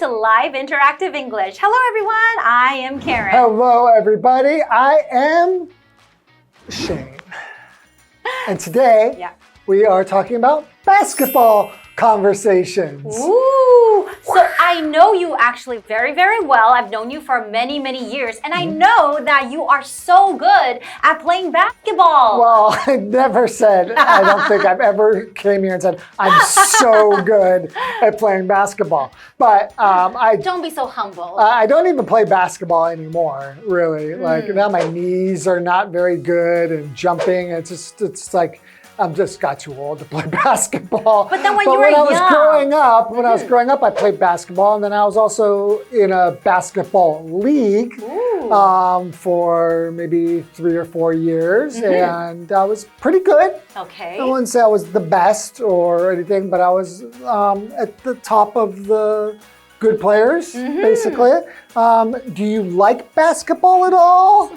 to Live Interactive English. Hello, everyone. I am Karen. Hello, everybody. I am Shane. And today, we are talking about basketball conversations. Ooh, so I know you actually very, very well. I've known you for many, many years, and I know that you are so good at playing basketball. Well, I never said, I don't think I've ever came here and said, I'm so good at playing basketball. But Don't be so humble. I don't even play basketball anymore, really. Like now my knees are not very good and jumping. It's like, I'm just got too old to play basketball. But then when I was growing up, I played basketball, and then I was also in a basketball league for maybe 3 or 4 years, and I was pretty good. Okay. I wouldn't say I was the best or anything, but I was at the top of the good players, basically. Do you like basketball at all?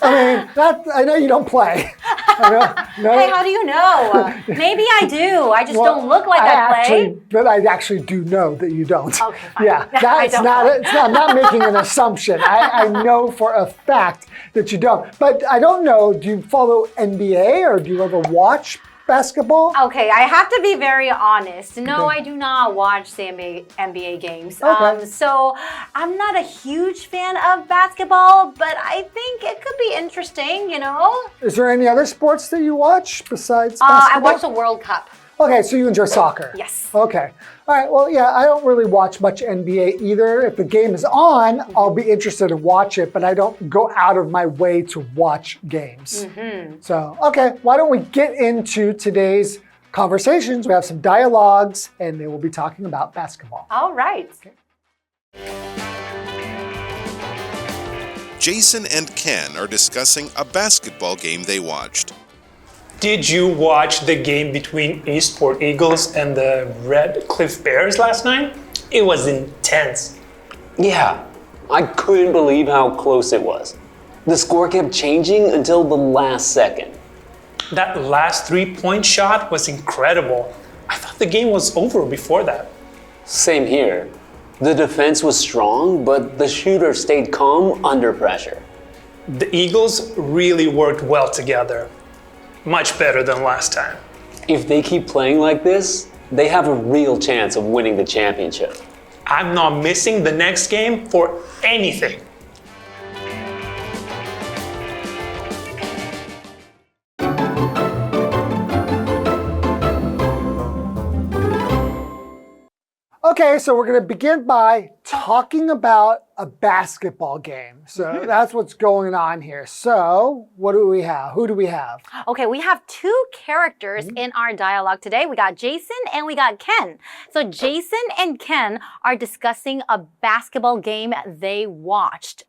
I mean, I know you don't play. No? Hey, how do you know? Maybe I do. I just don't look like I play. But I actually do know that you don't. Okay, fine. Yeah, I'm not making an assumption. I know for a fact that you don't. But I don't know, do you follow NBA or do you ever watch basketball? Okay, I have to be very honest. No, I do not watch the NBA games. Okay. So I'm not a huge fan of basketball, but I think it could be interesting, you know? Is there any other sports that you watch besides basketball? I watch the World Cup. Okay, so you enjoy soccer? Yes. Okay. All right, well, yeah, I don't really watch much NBA either. If the game is on, I'll be interested to watch it, but I don't go out of my way to watch games. So, okay, why don't we get into today's conversations? We have some dialogues, and they will be talking about basketball. All right. Okay. Jason and Ken are discussing a basketball game they watched. Did you watch the game between Eastport Eagles and the Red Cliff Bears last night? It was intense. Yeah, I couldn't believe how close it was. The score kept changing until the last second. That last three-point shot was incredible. I thought the game was over before that. Same here. The defense was strong, but the shooter stayed calm under pressure. The Eagles really worked well together. Much better than last time. If they keep playing like this, they have a real chance of winning the championship. I'm not missing the next game for anything. Okay, so we're going to begin by talking about a basketball game. So that's what's going on here. So what do we have? Who do we have? Okay, we have 2 characters in our dialogue today. We got Jason and we got Ken. So Jason and Ken are discussing a basketball game they watched.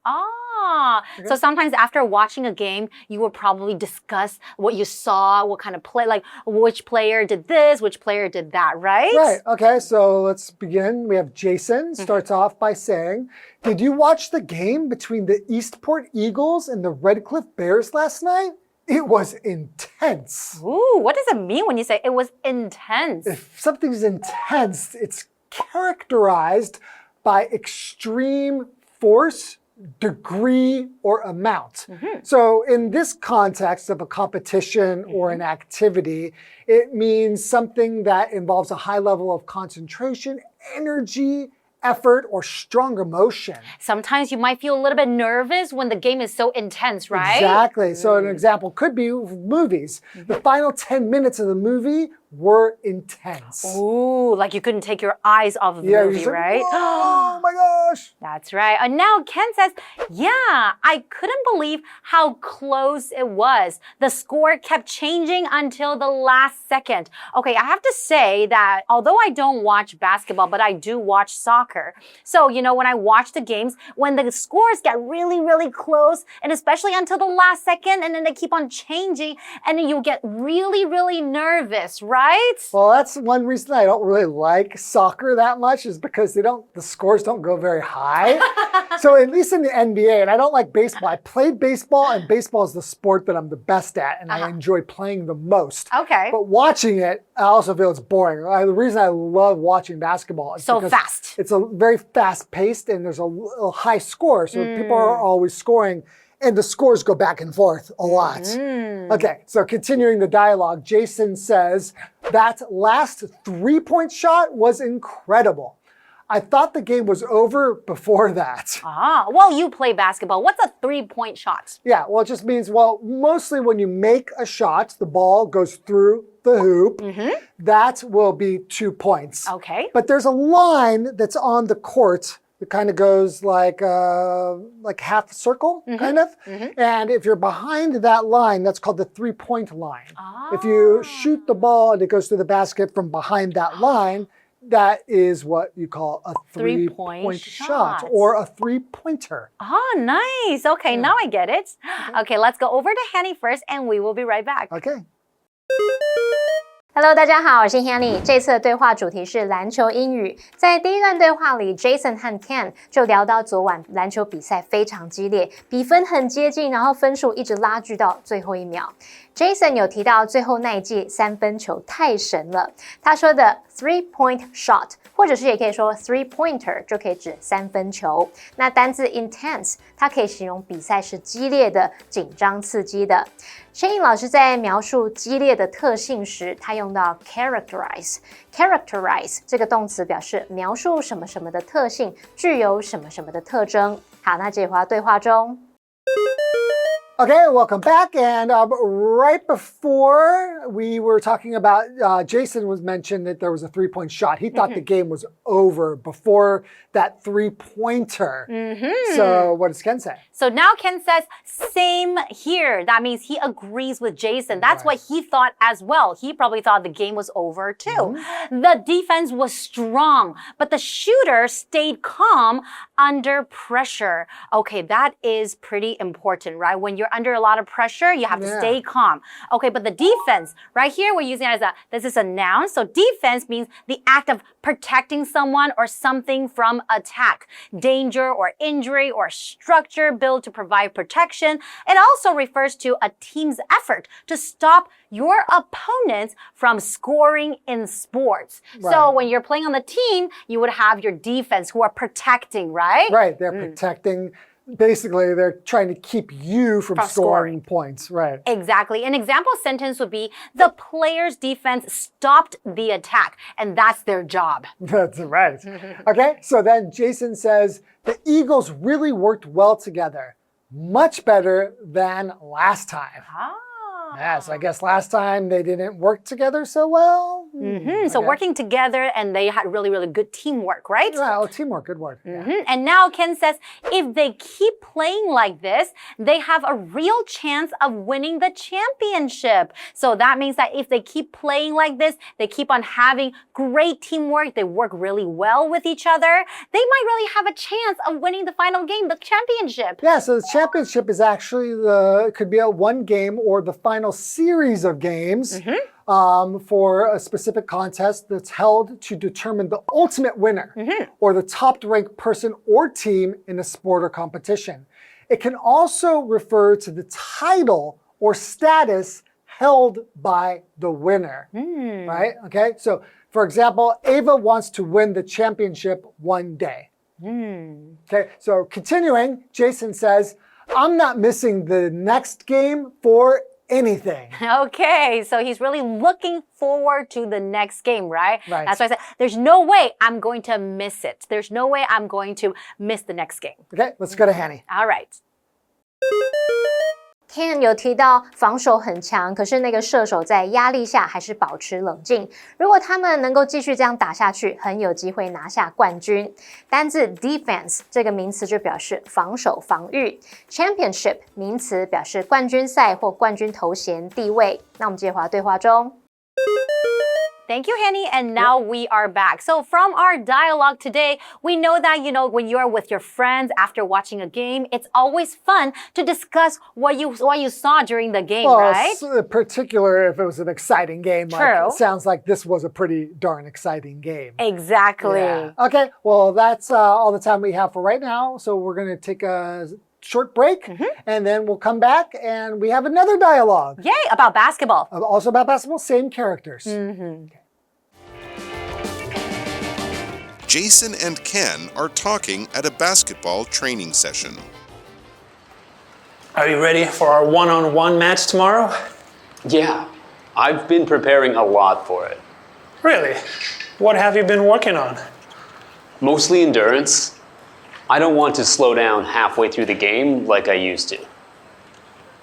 So sometimes after watching a game, you will probably discuss what you saw, what kind of play, like which player did this, which player did that, right? Right. Okay, so let's begin. We have Jason starts off by saying, did you watch the game between the Eastport Eagles and the Red Cliff Bears last night? It was intense. Ooh, what does it mean when you say it was intense? If something's intense, it's characterized by extreme force, degree, or amount. So in this context of a competition or an activity, it means something that involves a high level of concentration, energy, effort, or strong emotion. Sometimes you might feel a little bit nervous when the game is so intense, right? Exactly. So an example could be movies. The final 10 minutes of the movie were intense. Ooh, like you couldn't take your eyes off of the You're movie, just like, right? oh my gosh. That's right. And now Ken says, yeah, I couldn't believe how close it was. The score kept changing until the last second. Okay, I have to say that although I don't watch basketball, but I do watch soccer. So, you know, when I watch the games, when the scores get really, really close, and especially until the last second, and then they keep on changing, and then you get really, really nervous, right? right? Well, that's one reason I don't really like soccer that much is because the scores don't go very high. So at least in the NBA, and I don't like baseball. I played baseball, and baseball is the sport that I'm the best at, and I enjoy playing the most. Okay. But watching it, I also feel it's boring. The reason I love watching basketball is so because fast. it's a very fast-paced, and there's a high score, so people are always scoring. And the scores go back and forth a lot. Okay, so continuing the dialogue, Jason says, that last three-point shot was incredible. I thought the game was over before that. Well, you play basketball. What's a three-point shot? Yeah, well, it just means, mostly when you make a shot, the ball goes through the hoop. That will be 2 points. Okay. But there's a line that's on the court. It kind of goes like half a circle, kind of. And if you're behind that line, that's called the three-point line. If you shoot the ball and it goes through the basket from behind that line, that is what you call a three-point shot or a three-pointer. Oh, nice. Okay, now I get it. Okay, let's go over to Hanny first, and we will be right back. Okay. Hello， 大家好，我是 Hanny。这次的对话主题是篮球英语。在第一段对话里 ，Jason 和 Ken 就聊到昨晚篮球比赛非常激烈，比分很接近，然后分数一直拉锯到最后一秒。Jason 有提到最后那一记三分球太神了，他说的 three-point shot， 或者是也可以说 three-pointer， 就可以指三分球。那单字 intense， 它可以形容比赛是激烈的、紧张刺激的。Shane 老师在描述激烈的特性时，他用到 characterize。characterize 这个动词表示描述什么什么的特性，具有什么什么的特征。好，那这回到对话中。Okay, welcome back. And right before we were talking about, Jason was mentioned that there was a three-point shot. He thought the game was over before that three-pointer. So what does Ken say? So now Ken says, same here. That means he agrees with Jason. That's what he thought as well. He probably thought the game was over too. The defense was strong, but the shooter stayed calm under pressure. Okay, that is pretty important, right? When you're under a lot of pressure, you have to stay calm. Okay, but the defense, right here, we're using it as this is a noun. So defense means the act of protecting someone or something from attack, danger or injury or structure built to provide protection. It also refers to a team's effort to stop your opponents from scoring in sports. So when you're playing on the team, you would have your defense who are protecting, right? Right, they're protecting. Basically, they're trying to keep you from scoring points, right? Exactly. An example sentence would be, the players' defense stopped the attack, and that's their job. That's right. Okay, so then Jason says, the Eagles really worked well together. Much better than last time. Yes, I guess last time they didn't work together so well. So working together, and they had really, really good teamwork, right? Well, teamwork, good word. And now Ken says, if they keep playing like this, they have a real chance of winning the championship. So that means that if they keep playing like this, they keep on having great teamwork, they work really well with each other, they might really have a chance of winning the final game, the championship. Yeah, so the championship is actually it could be a one game or the final series of games for a specific contest that's held to determine the ultimate winner or the top-ranked person or team in a sport or competition. It can also refer to the title or status held by the winner, right? Okay, so for example, Ava wants to win the championship one day. Okay, so continuing, Jason says, I'm not missing the next game for anything. Okay, so he's really looking forward to the next game, right? Right. That's why I said, there's no way I'm going to miss it. There's no way I'm going to miss the next game. Okay, let's go to Hanny. All right. Ken 有提到防守很强，可是那个射手在压力下还是保持冷静。如果他们能够继续这样打下去，很有机会拿下冠军。单字 defense 这个名词就表示防守、防御。Championship 名词表示冠军赛或冠军头衔、地位。那我们接回到对话中。Thank you, Henny. And now we are back. So from our dialogue today, we know that, when you're with your friends after watching a game, it's always fun to discuss what you saw during the game, right? In particular, if it was an exciting game. True. It sounds like this was a pretty darn exciting game. Exactly. Yeah. Okay, well, that's all the time we have for right now. So we're going to take a short break, and then we'll come back, and we have another dialogue. Yay, about basketball. Also about basketball, same characters. Okay. Jason and Ken are talking at a basketball training session. Are you ready for our one-on-one match tomorrow? Yeah, I've been preparing a lot for it. Really? What have you been working on? Mostly endurance. I don't want to slow down halfway through the game like I used to.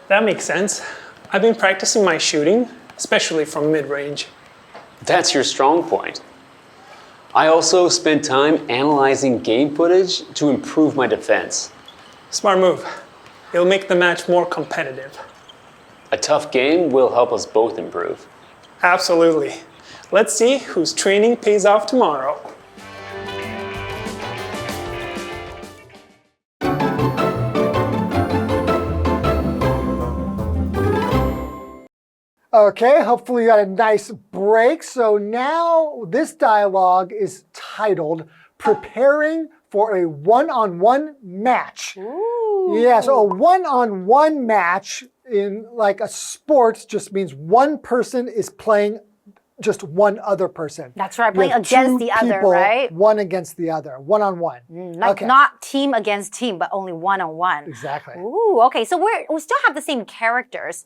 That makes sense. I've been practicing my shooting, especially from mid-range. That's your strong point. I also spent time analyzing game footage to improve my defense. Smart move. It'll make the match more competitive. A tough game will help us both improve. Absolutely. Let's see whose training pays off tomorrow. Okay, hopefully you got a nice break. So now this dialogue is titled Preparing for a One-on-One Match. Ooh. Yeah, so a one-on-one match in like a sport just means one person is playing just one other person. That's right, You playing have against two the other, people, right? One against the other, one-on-one. Like not team against team, but only one-on-one. Exactly. Ooh, okay. So we still have the same characters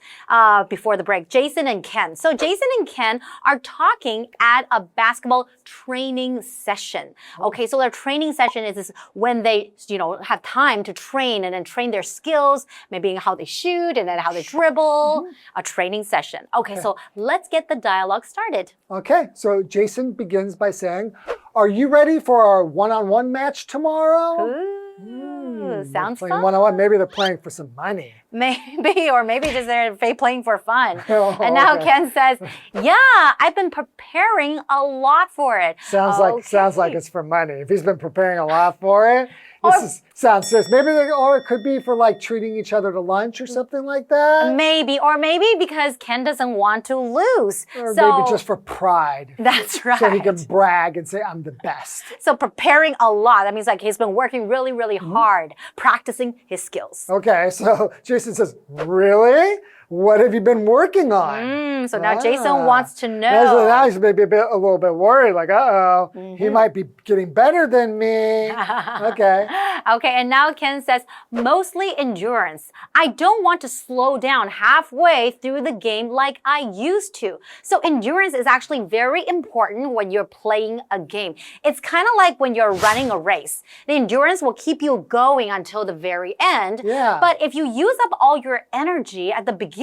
before the break, Jason and Ken. So Jason and Ken are talking at a basketball training session. Okay, so their training session is when they, have time to train and then train their skills, maybe how they shoot and then how they dribble. A training session. Okay, so let's get the dialogue started. Okay, so Jason begins by saying, "Are you ready for our one-on-one match tomorrow?" Ooh, sounds Playing fun. one-on-one. Maybe they're playing for some money. Maybe, or maybe just they're playing for fun. Oh, and now okay. Ken says, "Yeah, I've been preparing a lot for it." Sounds like it's for money. If he's been preparing a lot for it, sounds serious. Maybe or it could be for like treating each other to lunch or something like that. Maybe because Ken doesn't want to lose. Or so, maybe just for pride. That's right. So he can brag and say, "I'm the best." So preparing a lot. That means like he's been working really, really hard, practicing his skills. Okay, so Jason says, "Really? What have you been working on?" So now Jason wants to know. Now he's maybe a little bit worried, like, he might be getting better than me. Okay. Okay, and now Ken says, mostly endurance. I don't want to slow down halfway through the game like I used to. So endurance is actually very important when you're playing a game. It's kind of like when you're running a race. The endurance will keep you going until the very end. Yeah. But if you use up all your energy at the beginning,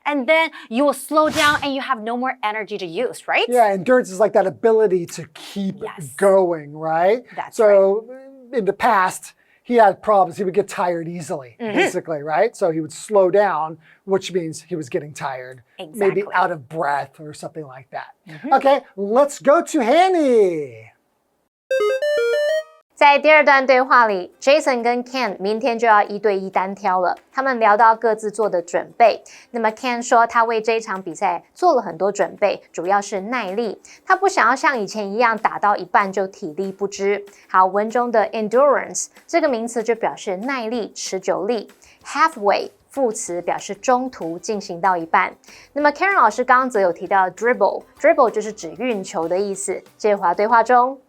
and then you will slow down and you have no more energy to use, right? Yeah, endurance is like that ability to keep going, right? That's in the past, he had problems. He would get tired easily, basically, right? So he would slow down, which means he was getting tired. Exactly. Maybe out of breath or something like that. Okay, let's go to Hanny. 在第二段对话里 ，Jason 跟 Ken 明天就要1对1单挑了。他们聊到各自做的准备。那么 Ken 说他为这一场比赛做了很多准备，主要是耐力。他不想要像以前一样打到一半就体力不支。好，文中的 endurance 这个名词就表示耐力、持久力。halfway 副词表示中途进行到一半。那么 Karen 老师刚刚则有提到 dribble 就是指运球的意思。接着回到对话中。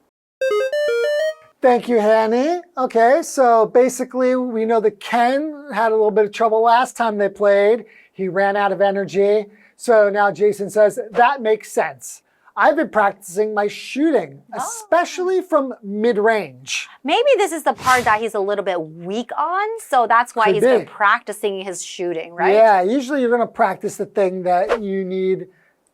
Thank you, Hanny. Okay, so basically we know that Ken had a little bit of trouble last time they played. He ran out of energy. So now Jason says, that makes sense. I've been practicing my shooting, especially from mid-range. Maybe this is the part that he's a little bit weak on, so that's why he's been practicing his shooting, right? Yeah, usually you're going to practice the thing that you need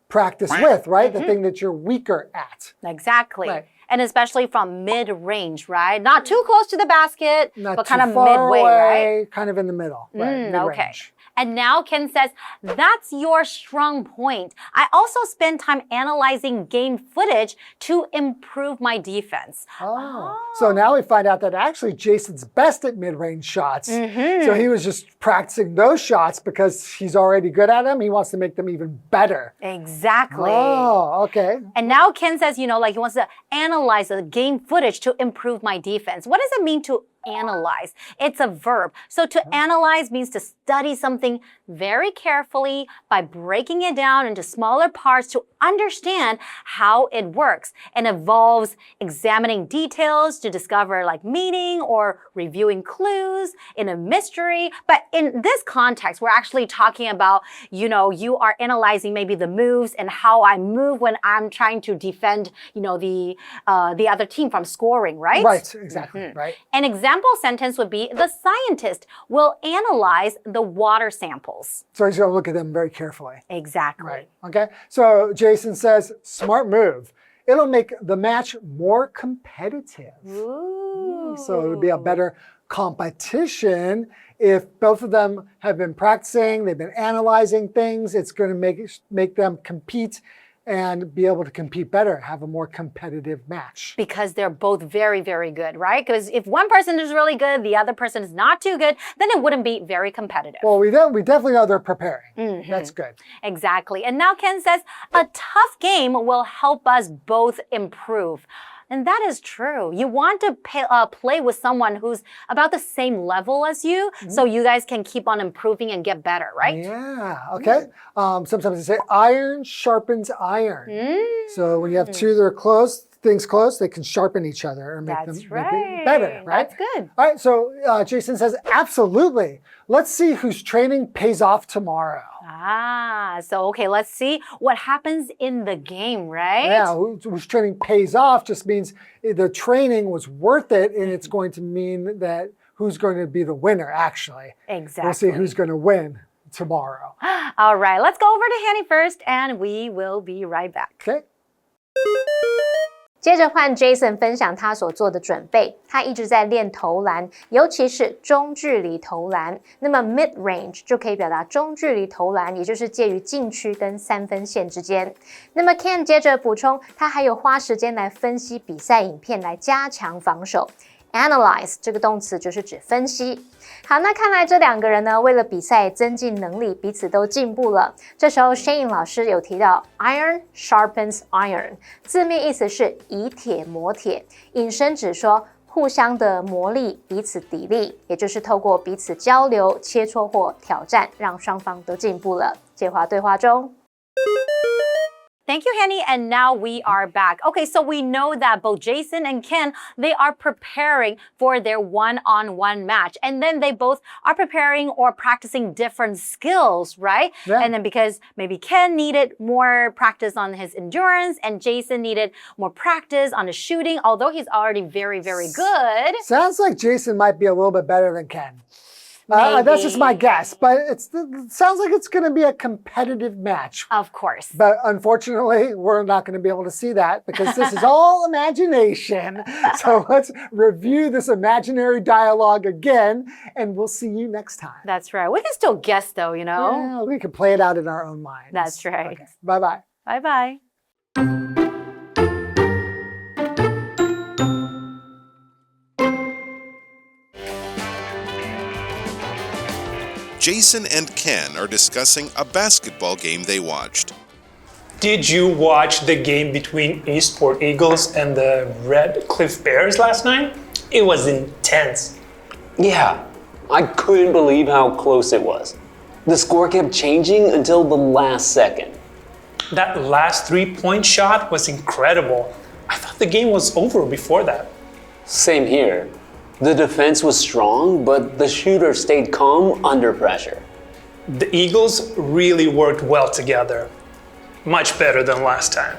practice with, right? The thing that you're weaker at. Exactly. Right. And especially from mid-range, right? Not too close to the basket, Not but too kind of far midway, away, right? kind of in the middle. Right, mid-range. Okay. And now Ken says, that's your strong point. I also spend time analyzing game footage to improve my defense. So now we find out that actually Jason's best at mid-range shots. So he was just practicing those shots because he's already good at them. He wants to make them even better. Exactly. Oh, okay. And now Ken says, you know, like he wants to analyze the game footage to improve my defense. What does it mean to analyze? It's a verb. So to analyze means to study something very carefully by breaking it down into smaller parts to understand how it works, and involves examining details to discover like meaning or reviewing clues in a mystery. But in this context, we're actually talking about, you know, you are analyzing maybe the moves and how I move when I'm trying to defend, you know, the other team from scoring, right? Right, exactly, right. An example sentence would be, the scientist will analyze the water samples. So he's going to look at them very carefully. Exactly. Right, okay. So Jason says, smart move. It'll make the match more competitive. Ooh. So it'll be a better competition if both of them have been practicing, they've been analyzing things. It's going to make them compete and be able to compete better, have a more competitive match. Because they're both very, very good, right? Because if one person is really good, the other person is not too good, then it wouldn't be very competitive. Well, we definitely know they're preparing. That's good. Exactly. And now Ken says, a tough game will help us both improve. And that is true. You want to play with someone who's about the same level as you, so you guys can keep on improving and get better, right? Yeah, okay. Sometimes they say iron sharpens iron. So when you have two that are things close, they can sharpen each other or make them make it better, right? That's good. All right, so Jason says, absolutely. Let's see whose training pays off tomorrow. So okay, let's see what happens in the game, right? Yeah, whose training pays off just means the training was worth it, and it's going to mean that who's going to be the winner, actually. Exactly. We'll see who's going to win tomorrow. All right, let's go over to Hanny first, and we will be right back. Okay. 接着换 Jason 分享他所做的准备，他一直在练投篮，尤其是中距离投篮。那么 mid range 就可以表达中距离投篮，也就是介于禁区跟3分线之间。那么 Ken 接着补充，他还有花时间来分析比赛影片，来加强防守。Analyze 这个动词就是指分析。好，那看来这两个人呢，为了比赛增进能力，彼此都进步了。这时候 Shane 老师有提到 iron sharpens iron， 字面意思是以铁磨铁，引申指说互相的磨砺，彼此砥砺，也就是透过彼此交流、切磋或挑战，让双方都进步了。接话对话中。Thank you, Henny. And now we are back. Okay, so we know that both Jason and Ken, they are preparing for their one-on-one match. And then they both are preparing or practicing different skills, right? Yeah. And then because maybe Ken needed more practice on his endurance and Jason needed more practice on his shooting, although he's already very, very good. Sounds like Jason might be a little bit better than Ken. That's just my guess, but it sounds like it's going to be a competitive match. Of course. But unfortunately, we're not going to be able to see that because this is all imagination. So let's review this imaginary dialogue again, and we'll see you next time. That's right. We can still guess though, you know? Yeah, we can play it out in our own minds. That's right. Okay. Bye-bye. Bye-bye. Jason and Ken are discussing a basketball game they watched. Did you watch the game between Eastport Eagles and the Red Cliff Bears last night? It was intense. Yeah, I couldn't believe how close it was. The score kept changing until the last second. That last three-point shot was incredible. I thought the game was over before that. Same here. The defense was strong, but the shooter stayed calm under pressure. The Eagles really worked well together. Much better than last time.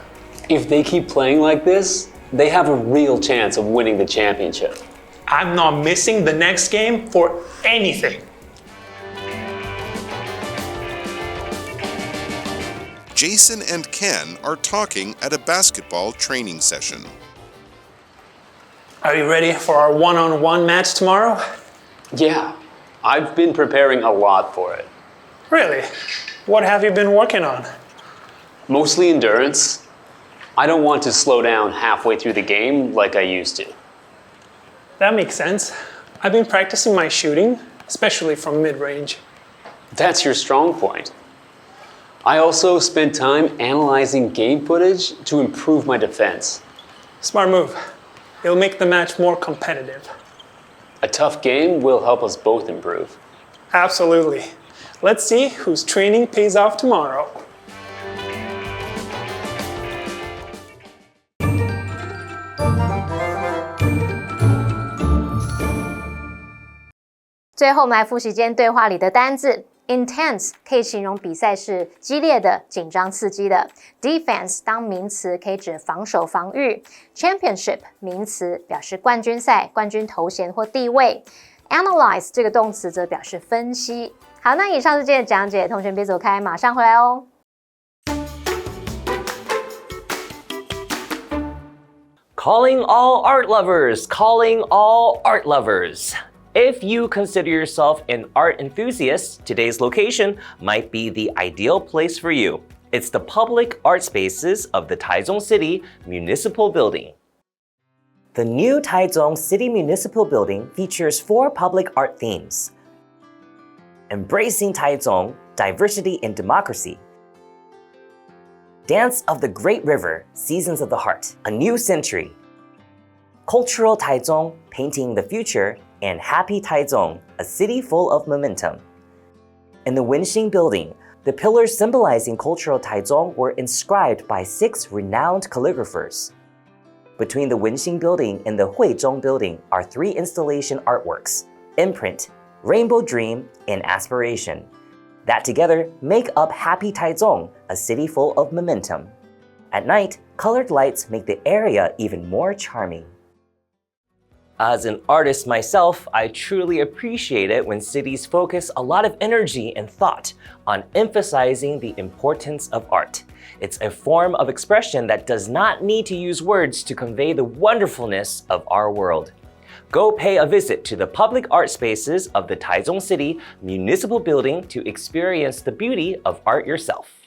If they keep playing like this, they have a real chance of winning the championship. I'm not missing the next game for anything. Jason and Ken are talking at a basketball training session. Are you ready for our one-on-one match tomorrow? Yeah, I've been preparing a lot for it. Really? What have you been working on? Mostly endurance. I don't want to slow down halfway through the game like I used to. That makes sense. I've been practicing my shooting, especially from mid-range. That's your strong point. I also spent time analyzing game footage to improve my defense. Smart move. It'll make the match more competitive. A tough game will help us both improve. Absolutely. Let's see whose training pays off tomorrow. 最后，我们来复习今天对话里的单字。Intense 可以形容比赛是激烈的、紧张刺激的。Defense 当名词可以指防守、防御。Championship 名词表示冠军赛、冠军头衔或地位。Analyze 这个动词则表示分析。好，那以上是今天的讲解，同学别走开，马上回来哦。Calling all art lovers! Calling all art lovers! If you consider yourself an art enthusiast, today's location might be the ideal place for you. It's the public art spaces of the Taichung City Municipal Building. The new Taichung City Municipal Building features 4 public art themes: Embracing Taichung, Diversity and Democracy; Dance of the Great River, Seasons of the Heart, A New Century; Cultural Taichung, Painting the Future; and Happy Taichung, a city full of momentum. In the Wenxing Building, the pillars symbolizing cultural Taichung were inscribed by 6 renowned calligraphers. Between the Wenxing Building and the Huizhong Building are 3 installation artworks: Imprint, Rainbow Dream, and Aspiration, that together make up Happy Taichung, a city full of momentum. At night, colored lights make the area even more charming. As an artist myself, I truly appreciate it when cities focus a lot of energy and thought on emphasizing the importance of art. It's a form of expression that does not need to use words to convey the wonderfulness of our world. Go pay a visit to the public art spaces of the Taichung City Municipal Building to experience the beauty of art yourself.